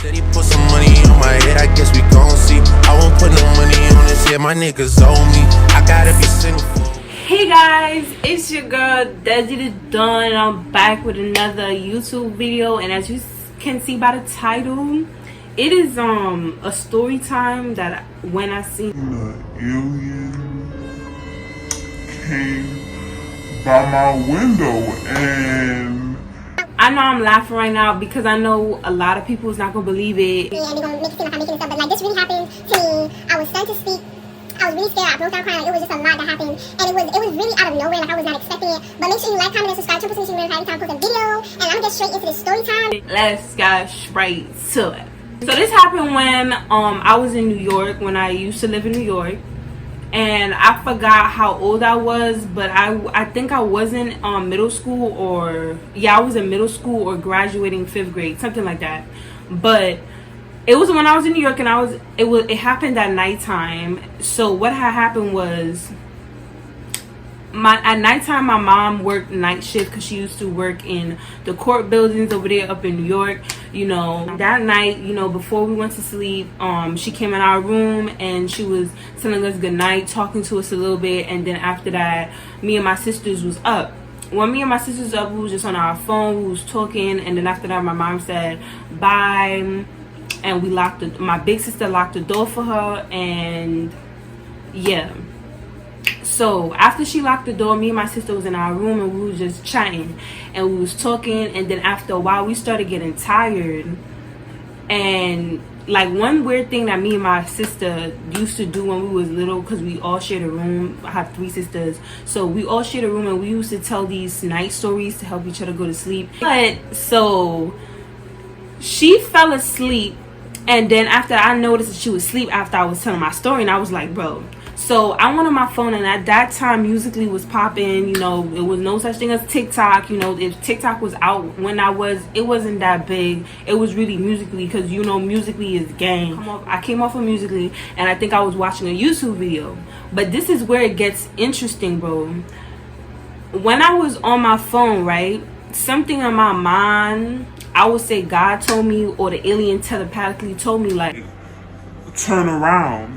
Said he put some money on my head, I guess we gon' see. I won't put no money on this head, my niggas owe me. I gotta be single. Hey guys, it's your girl Desi the Dawn, and I'm back with another YouTube video. And as you can see by the title, it is a story time that when I seen the alien came by my window, and I know I'm laughing right now because I know a lot of people is not gonna believe it. Yeah, they're gonna make it seem like I'm making this up, but like this really happened to me. I was sent to sleep. I was really scared. I broke down crying. Like, it was just a lot that happened, and it was really out of nowhere. Like, I was not expecting it. But make sure you like, comment, and subscribe to so you can every time I post a video. And I'm gonna get straight into this story time. Let's get straight to it. So this happened when I was in New York, when I used to live in New York, and I forgot how old I was, but I think I was in middle school, or I was in middle school or graduating 5th grade, something like that. But it was when I was in New York, and it happened at nighttime. So what had happened was, at nighttime my mom worked night shift because she used to work in the court buildings over there up in New York. You know, that night, you know, before we went to sleep, she came in our room and she was telling us good night, talking to us a little bit, and then after that, me and my sisters was up. When me and my sisters up, we was just on our phone, we was talking, and then after that my mom said bye, and we locked my big sister locked the door for her, and yeah. So after she locked the door, me and my sister was in our room and we was just chatting and we was talking, and then after a while we started getting tired. And like one weird thing that me and my sister used to do when we was little, because we all shared a room, I have 3 sisters, so we all shared a room, and we used to tell these night stories to help each other go to sleep. But so she fell asleep, and then after I noticed that she was asleep after I was telling my story, and I was like, bro. So I went on my phone, and at that time Musical.ly was popping. You know, it was no such thing as TikTok. You know, if TikTok was out when it wasn't that big. It was really Musical.ly, because you know Musical.ly is gang. I came off of Musical.ly, and I think I was watching a YouTube video. But this is where it gets interesting, bro. When I was on my phone, right, something in my mind, I would say God told me, or the alien telepathically told me, like, turn around.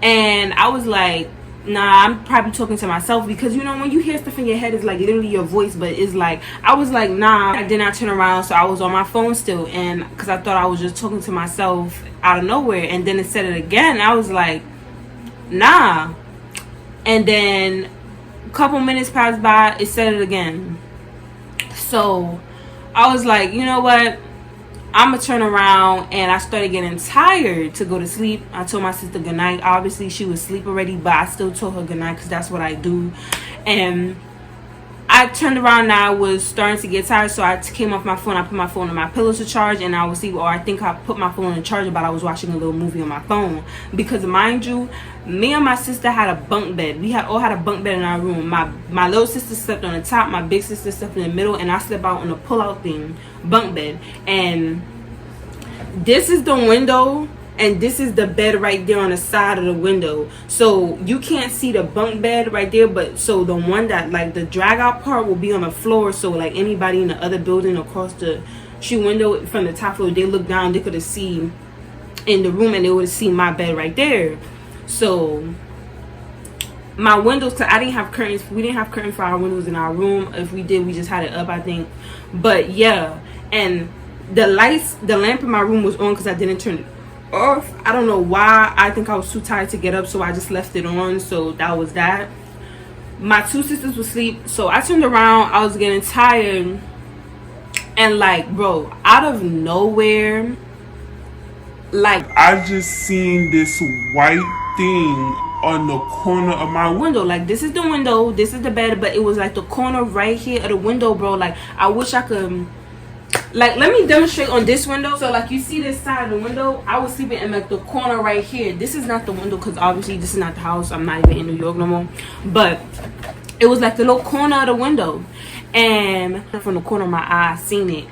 And I was like, nah, I'm probably talking to myself, because you know when you hear stuff in your head, it's like literally your voice, but it's like, I was like, nah. I did not turn around, so I was on my phone still, and because I thought I was just talking to myself out of nowhere. And then it said it again. I was like, nah. And then a couple minutes passed by, it said it again. So I was like, you know what, I'm gonna turn around, and I started getting tired to go to sleep. I told my sister goodnight. Obviously she was asleep already, but I still told her goodnight because that's what I do. And I turned around, and I was starting to get tired, so I came off my phone. I put my phone on my pillow to charge, and I was sleep, or I think I put my phone on the charger, but I was watching a little movie on my phone. Because mind you, me and my sister had a bunk bed. We all had a bunk bed in our room. My little sister slept on the top, my big sister slept in the middle, and I slept out on the pull-out thing, bunk bed. And this is the window, and this is the bed right there on the side of the window. So you can't see the bunk bed right there, but so the one that, like, the drag out part will be on the floor, so like anybody in the other building across the street window from the top floor, they look down, they could have seen in the room, and they would have seen my bed right there. So my windows, because I didn't have curtains, we didn't have curtains for our windows in our room. If we did, we just had it up, I think. But yeah, and the lamp in my room was on because I didn't turn it off. I don't know why. I think I was too tired to get up, so I just left it on. So that was that. My 2 sisters were asleep, so I turned around. I was getting tired, and like, bro, out of nowhere, like, I just seen this white thing on the corner of my window. Like, this is the window, this is the bed, but it was like the corner right here of the window, bro. Like, I wish I could, like, let me demonstrate on this window. So like, you see this side of the window, I was sleeping in like the corner right here. This is not the window, because obviously this is not the house. I'm not even in New York no more, but it was like the little corner of the window, and from the corner of my eye I seen it,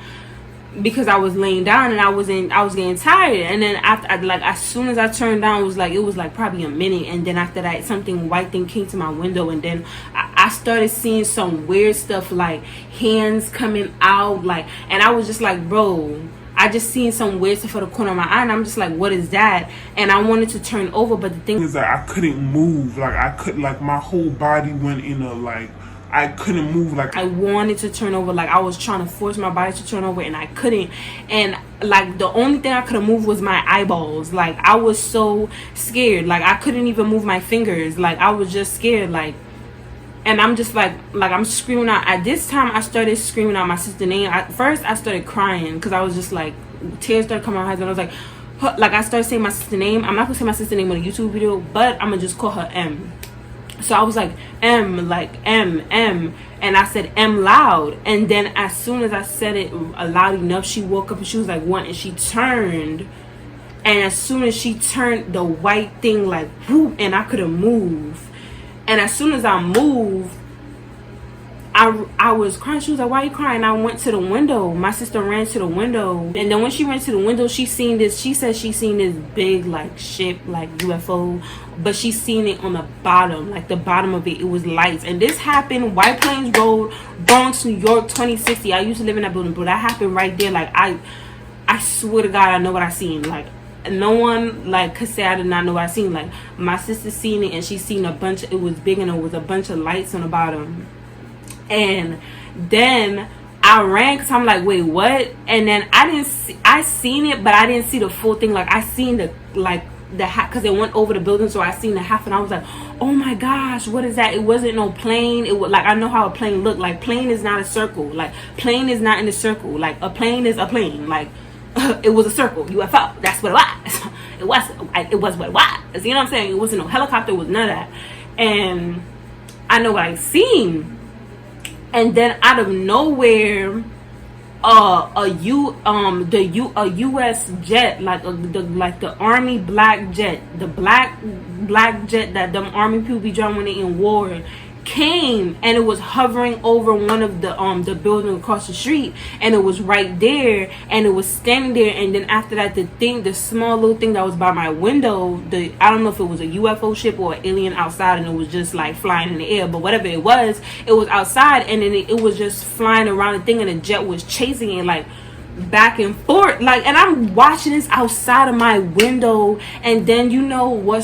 because I was laying down and I was getting tired. And then after, like, as soon as I turned down, it was like probably a minute, and then after that, something white thing came to my window, and then I started seeing some weird stuff, like hands coming out, like, and I was just like, bro, I just seen some weird stuff out of the corner of my eye, and I'm just like, what is that? And I wanted to turn over, but the thing is that I couldn't move. Like I could, like my whole body went in a like, I couldn't move. Like I wanted to turn over, like I was trying to force my body to turn over, and I couldn't. And like the only thing I could have moved was my eyeballs. Like I was so scared. Like I couldn't even move my fingers. Like I was just scared. Like, and I'm just like I'm screaming out. At this time, I started screaming out my sister's name. At first, I started crying because I was just like, tears started coming out my eyes, and I was like I started saying my sister's name. I'm not gonna say my sister's name on a YouTube video, but I'm gonna just call her M. So I was like, M, like M, and I said M loud. And then as soon as I said it loud enough, she woke up and she was like, what? And she turned. And as soon as she turned, the white thing like whoop, and I couldn't move. And as soon as I moved, I was crying. She was like, why are you crying? I went to the window. My sister ran to the window. And then when she ran to the window, she seen this. She said she seen this big like ship, like UFO. But she seen it on the bottom, like the bottom of it. It was lights. And this happened White Plains Road, Bronx, New York, 2060. I used to live in that building, but that happened right there. Like I swear to God, I know what I seen. Like no one like could say I did not know what I seen. Like my sister seen it, and she seen a bunch. It was big, and it was a bunch of lights on the bottom. And then I ran because I'm like, wait, what? And then I seen it, but I didn't see the full thing. Like I seen the half, because it went over the building, so I seen the half, and I was like, oh my gosh, what is that? It wasn't no plane. It was like, I know how a plane looked. Like plane is not a circle. Like plane is not in a circle. Like a plane is a plane. Like it was a circle. UFO. That's what it was. It was what it was. You know what I'm saying? It wasn't no helicopter. It was none of that. And I know what I seen. And then out of nowhere, a U.S. jet, like the Army black jet, the black jet that them Army people be driving when they in war, came, and it was hovering over one of the building across the street, and it was right there, and it was standing there. And then after that, the small little thing that was by my window, I don't know if it was a UFO ship or an alien outside, and it was just like flying in the air, but whatever it was outside, and then it was just flying around the thing, and the jet was chasing it like back and forth, like, and I'm watching this outside of my window. And then you know what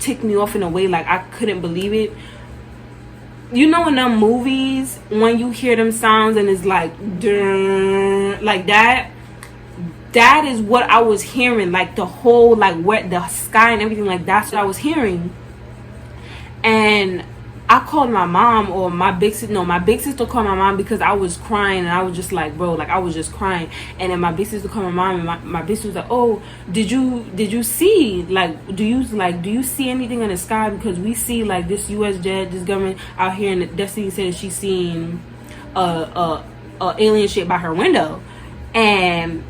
ticked me off in a way, like I couldn't believe it. You know in them movies when you hear them sounds and it's like like that is what I was hearing. Like the whole, like where the sky and everything, like that's what I was hearing. And I called my mom, or my big sister called my mom, because I was crying, and I was just like, bro, like I was just crying. And then my big sister called my mom, and my big sister was like, oh, did you see, like, do you see anything in the sky? Because we see like this U.S. jet, this government out here, and Destiny said she's seen a alien ship by her window. And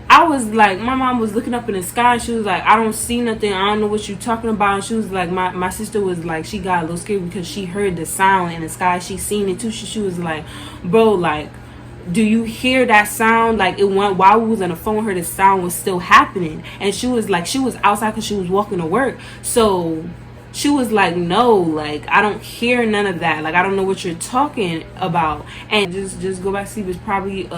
I was like, my mom was looking up in the sky, and she was like, I don't see nothing, I don't know what you're talking about. And she was like, my sister was like, she got a little scared because she heard the sound in the sky. She seen it too. She was like, bro, like, do you hear that sound? Like, it went while we was on the phone, her the sound was still happening. And she was like, she was outside because she was walking to work. So she was like, no, like, I don't hear none of that. Like, I don't know what you're talking about. And just go back to sleep. It's probably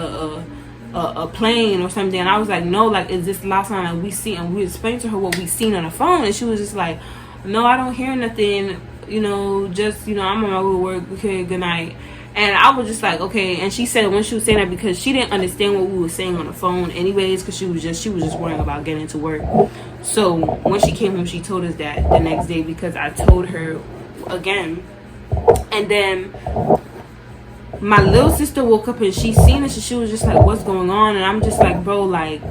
a plane or something. And I was like, no, like, is this last time that we see? And we explained to her what we seen on the phone, and she was just like, no, I don't hear nothing, you know, just, you know, I'm on my way to work, okay, good night. And I was just like, okay. And she said when she was saying that, because she didn't understand what we were saying on the phone anyways, because she was just worrying about getting to work. So when she came home, she told us that the next day, because I told her again. And then my little sister woke up and she seen it, and she was just like, what's going on? And I'm just like, bro, like,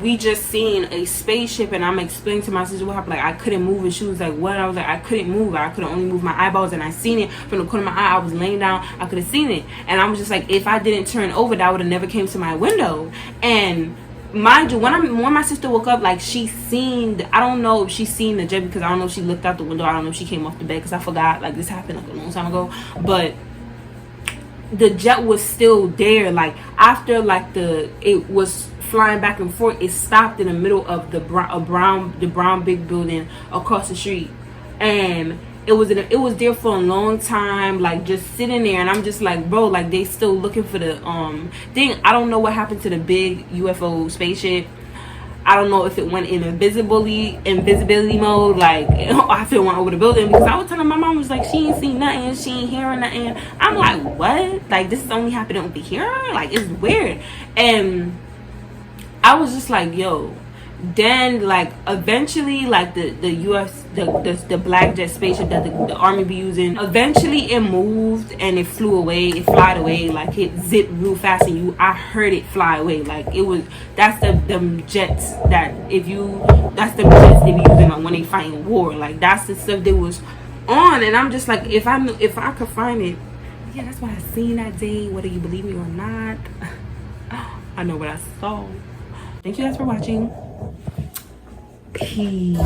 we just seen a spaceship. And I'm explaining to my sister what happened. Like, I couldn't move, and she was like, what? I was like, I couldn't move. I could only move my eyeballs, and I seen it from the corner of my eye. I was laying down, I could have seen it. And I was just like, if I didn't turn over, that would have never came to my window. And mind you, when my sister woke up, like, she seen I don't know if she seen the jet, because I don't know if she looked out the window. I don't know if she came off the bed, because I forgot, like, this happened like a long time ago. But the jet was still there. Like, after, like, it was flying back and forth, it stopped in the middle of the brown big building across the street. And it was there for a long time, like just sitting there, and I'm just like, bro, like they still looking for the thing. I don't know what happened to the big UFO spaceship. I don't know if it went in invisibility mode, like if it went over the building, because I was telling my mom, was like, she ain't seen nothing, she ain't hearing nothing. I'm like, what? Like, this is only happening over here? Like, it's weird. And I was just like, yo. Then, like, eventually, like, the US, the black jet spaceship that the army be using, eventually it moved and it flew away, it flied away, like, it zipped real fast, and I heard it fly away. Like, it was, that's the jets that they be using, like, when they fighting war. Like, that's the stuff that was on. And I'm just like, if I could find it, yeah, that's what I seen that day, whether you believe me or not. I know what I saw. Thank you guys for watching. Peace.